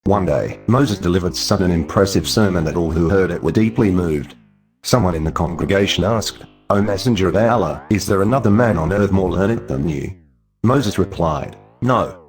One day, Moses delivered such an impressive sermon that all who heard it were deeply moved. Someone in the congregation asked, "O messenger of Allah, is there another man on earth more learned than you?" Moses replied, "No."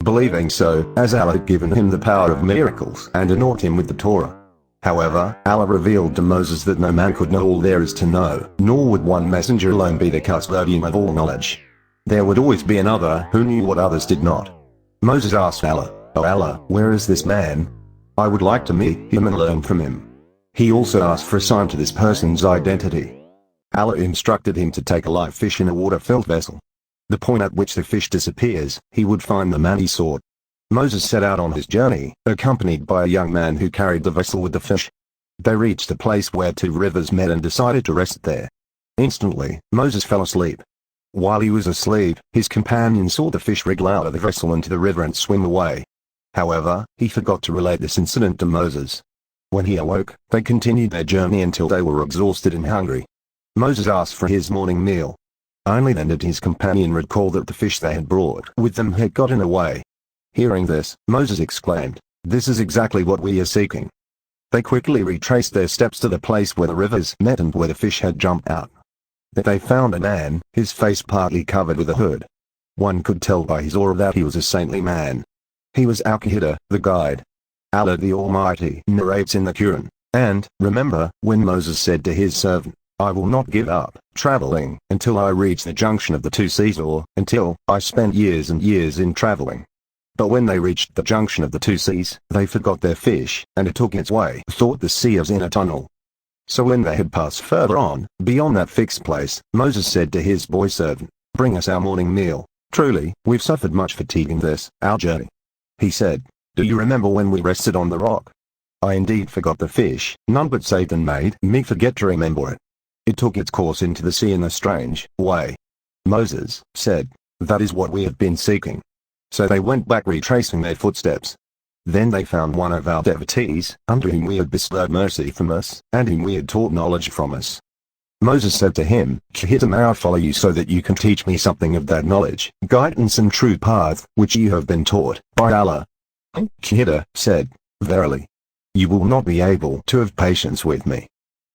Believing so, as Allah had given him the power of miracles and anointed him with the Torah. However, Allah revealed to Moses that no man could know all there is to know, nor would one messenger alone be the custodian of all knowledge. There would always be another who knew what others did not. Moses asked Allah, "O Allah, where is this man? I would like to meet him and learn from him." He also asked for a sign to this person's identity. Allah instructed him to take a live fish in a water-filled vessel. The point at which the fish disappears, he would find the man he sought. Moses set out on his journey, accompanied by a young man who carried the vessel with the fish. They reached a place where two rivers met and decided to rest there. Instantly, Moses fell asleep. While he was asleep, his companion saw the fish wriggle out of the vessel into the river and swim away. However, he forgot to relate this incident to Moses. When he awoke, they continued their journey until they were exhausted and hungry. Moses asked for his morning meal. Only then did his companion recall that the fish they had brought with them had gotten away. Hearing this, Moses exclaimed, "This is exactly what we are seeking." They quickly retraced their steps to the place where the rivers met and where the fish had jumped out. There they found a man, his face partly covered with a hood. One could tell by his aura that he was a saintly man. He was Al-Qaeda, the guide. Allah the Almighty narrates in the Quran, and, remember, when Moses said to his servant, "I will not give up traveling until I reach the junction of the two seas, or until I spent years and years in traveling." But when they reached the junction of the two seas, they forgot their fish, and it took its way, thought the sea was in a tunnel. So when they had passed further on, beyond that fixed place, Moses said to his boy servant, "Bring us our morning meal. Truly, we've suffered much fatigue in this, our journey." He said, "Do you remember when we rested on the rock? I indeed forgot the fish, none but Satan made me forget to remember it. It took its course into the sea in a strange way." Moses said, "That is what we have been seeking." So they went back retracing their footsteps. Then they found one of our devotees, under whom we had bestowed mercy from us, and whom we had taught knowledge from us. Moses said to him, "Here may I follow you so that you can teach me something of that knowledge, guidance and true path, which you have been taught by Allah." Qahida said, "Verily, you will not be able to have patience with me.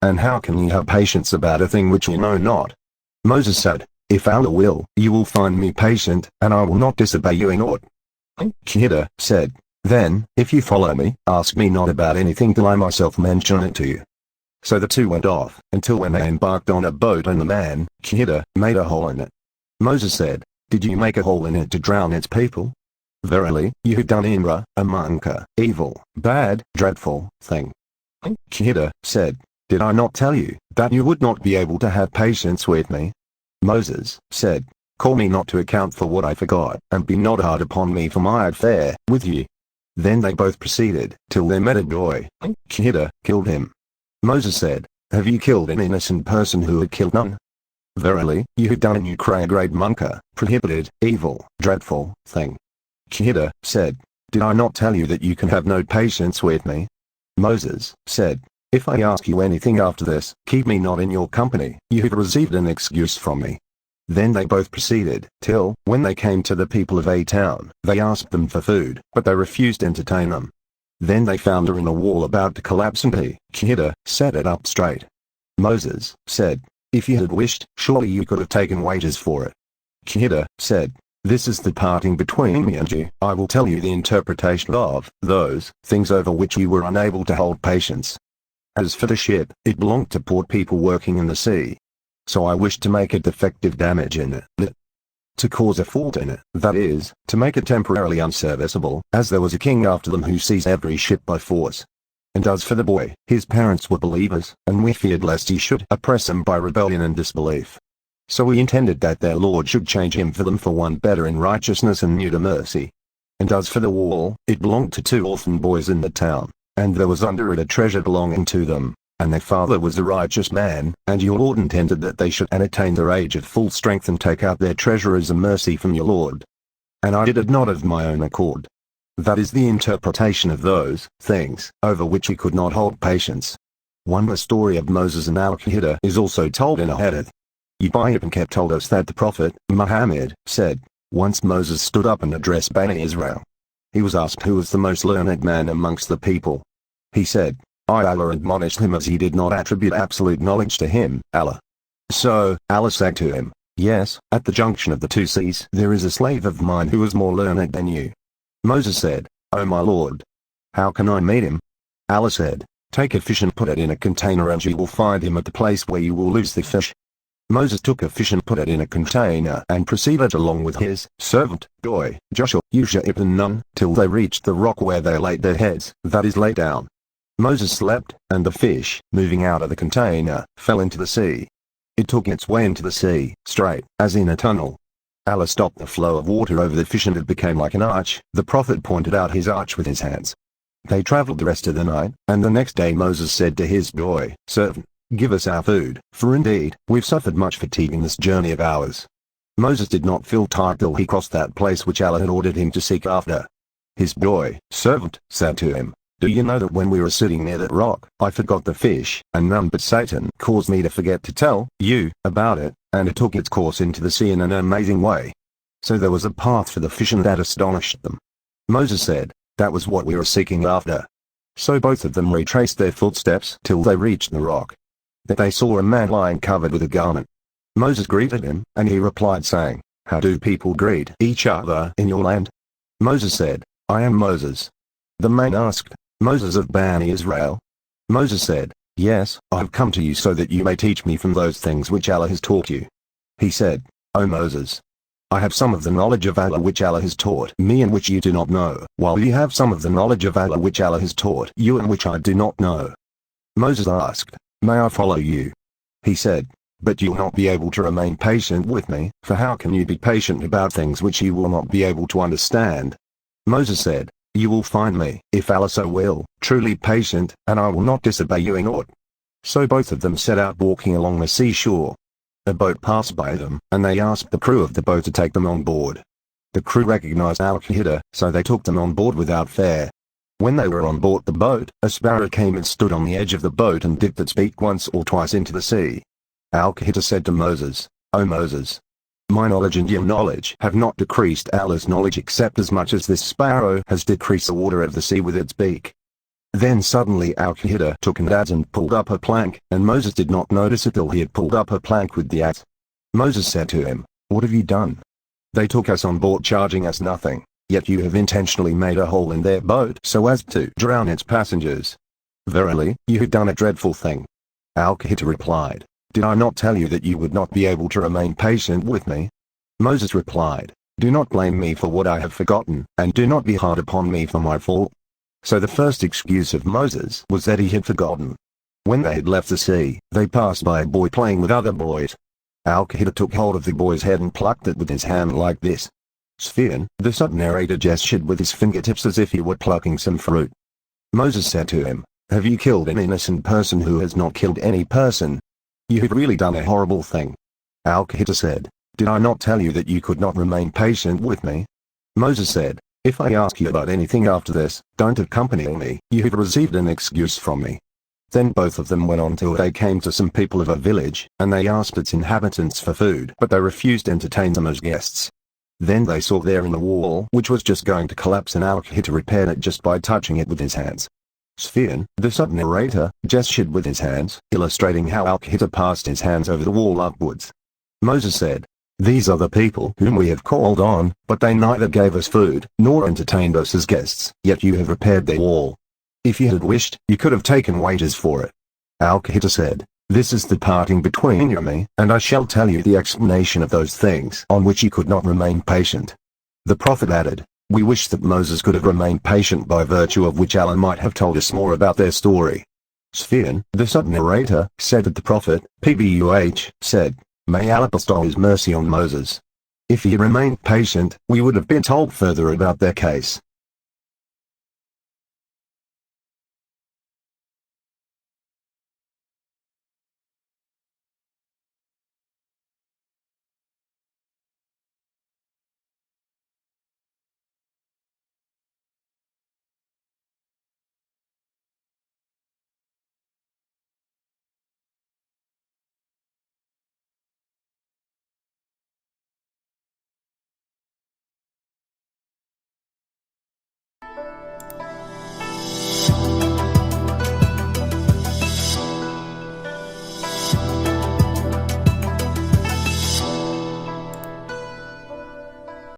And how can you have patience about a thing which you know not?" Moses said, "If Allah will, you will find me patient, and I will not disobey you in aught." Qahida said, "Then, if you follow me, ask me not about anything till I myself mention it to you." So the two went off, until when they embarked on a boat and the man, Qahida, made a hole in it. Moses said, "Did you make a hole in it to drown its people? Verily, you have done Imra, a munkar, evil, bad, dreadful thing." Qahida said, "Did I not tell you that you would not be able to have patience with me?" Moses said, "Call me not to account for what I forgot, and be not hard upon me for my affair with you." Then they both proceeded, till they met a boy. Qahida killed him. Moses said, "Have you killed an innocent person who had killed none? Verily, you have done a great munkar, prohibited, evil, dreadful thing." Qahida said, "Did I not tell you that you can have no patience with me?" Moses said, "If I ask you anything after this, keep me not in your company, you have received an excuse from me." Then they both proceeded, till, when they came to the people of a town, they asked them for food, but they refused to entertain them. Then they found her in a wall about to collapse, and Qahida set it up straight. Moses said, "If you had wished, surely you could have taken wages for it." Qahida said, "This is the parting between me and you. I will tell you the interpretation of those things over which you were unable to hold patience. As for the ship, it belonged to poor people working in the sea. So I wished to make a defective damage in it, to cause a fault in it, that is, to make it temporarily unserviceable, as there was a king after them who seized every ship by force. And as for the boy, his parents were believers, and we feared lest he should oppress them by rebellion and disbelief. So we intended that their Lord should change him for them for one better in righteousness and new to mercy. And as for the wall, it belonged to two orphan boys in the town, and there was under it a treasure belonging to them. And their father was a righteous man, and your Lord intended that they should attain their age of full strength and take out their treasure as a mercy from your Lord. And I did it not of my own accord." That is the interpretation of those things over which we could not hold patience. The story of Moses and Al-Qaeda is also told in a hadith. Ubay ibn Ka'b told us that the Prophet, Muhammad, said, "Once Moses stood up and addressed Bani Israel. He was asked who was the most learned man amongst the people. He said, I. Allah admonished him as he did not attribute absolute knowledge to him, Allah. So, Allah said to him, yes, at the junction of the two seas there is a slave of mine who is more learned than you. Moses said, O my Lord, how can I meet him? Allah said, take a fish and put it in a container and you will find him at the place where you will lose the fish. Moses took a fish and put it in a container and proceeded along with his servant, boy, Joshua, Yusha ibn Nun, till they reached the rock where they laid their heads, that is lay down. Moses slept, and the fish, moving out of the container, fell into the sea. It took its way into the sea, straight, as in a tunnel. Allah stopped the flow of water over the fish and it became like an arch. The Prophet pointed out his arch with his hands. They traveled the rest of the night, and the next day Moses said to his boy, servant, give us our food, for indeed, we've suffered much fatigue in this journey of ours. Moses did not feel tired till he crossed that place which Allah had ordered him to seek after. His boy, servant, said to him, do you know that when we were sitting near that rock, I forgot the fish, and none but Satan caused me to forget to tell you about it, and it took its course into the sea in an amazing way. So there was a path for the fish and that astonished them. Moses said, that was what we were seeking after. So both of them retraced their footsteps till they reached the rock. That they saw a man lying covered with a garment. Moses greeted him, and he replied saying, how do people greet each other in your land? Moses said, I am Moses. The man asked, Moses of Bani Israel? Moses said, yes, I have come to you so that you may teach me from those things which Allah has taught you. He said, O Moses, I have some of the knowledge of Allah which Allah has taught me and which you do not know, while you have some of the knowledge of Allah which Allah has taught you and which I do not know. Moses asked, may I follow you? He said, but you will not be able to remain patient with me, for how can you be patient about things which you will not be able to understand? Moses said, you will find me, if Allah so will, truly patient, and I will not disobey you in aught. So both of them set out walking along the seashore. A boat passed by them, and they asked the crew of the boat to take them on board. The crew recognized al-Qaeda, so they took them on board without fare. When they were on board the boat, a sparrow came and stood on the edge of the boat and dipped its beak once or twice into the sea. Al-Qaeda said to Moses, O Moses, my knowledge and your knowledge have not decreased Allah's knowledge except as much as this sparrow has decreased the water of the sea with its beak. Then suddenly al-Qaeda took an adze and pulled up a plank, and Moses did not notice it till he had pulled up a plank with the adze. Moses said to him, what have you done? They took us on board charging us nothing, yet you have intentionally made a hole in their boat so as to drown its passengers. Verily, you have done a dreadful thing. Al-Qaeda replied, did I not tell you that you would not be able to remain patient with me? Moses replied, do not blame me for what I have forgotten, and do not be hard upon me for my fault. So the first excuse of Moses was that he had forgotten. When they had left the sea, they passed by a boy playing with other boys. Al-Qaeda took hold of the boy's head and plucked it with his hand like this. Sufyan, the sub-narrator, gestured with his fingertips as if he were plucking some fruit. Moses said to him, have you killed an innocent person who has not killed any person? You have really done a horrible thing. Al-Qaeda said, did I not tell you that you could not remain patient with me? Moses said, if I ask you about anything after this, don't accompany me, you have received an excuse from me. Then both of them went on till they came to some people of a village, and they asked its inhabitants for food, but they refused to entertain them as guests. Then they saw there in the wall, which was just going to collapse, and Al-Qaeda repaired it just by touching it with his hands. Sufyan, the sub-narrator, gestured with his hands, illustrating how Al-Qaeda passed his hands over the wall upwards. Moses said, these are the people whom we have called on, but they neither gave us food, nor entertained us as guests, yet you have repaired their wall. If you had wished, you could have taken wages for it. Al-Qaeda said, this is the parting between you and me, and I shall tell you the explanation of those things on which you could not remain patient. The Prophet added, we wish that Moses could have remained patient, by virtue of which Allah might have told us more about their story. Sufyan, the sub-narrator, said that the Prophet, PBUH, said, may Allah bestow his mercy on Moses. If he remained patient, we would have been told further about their case.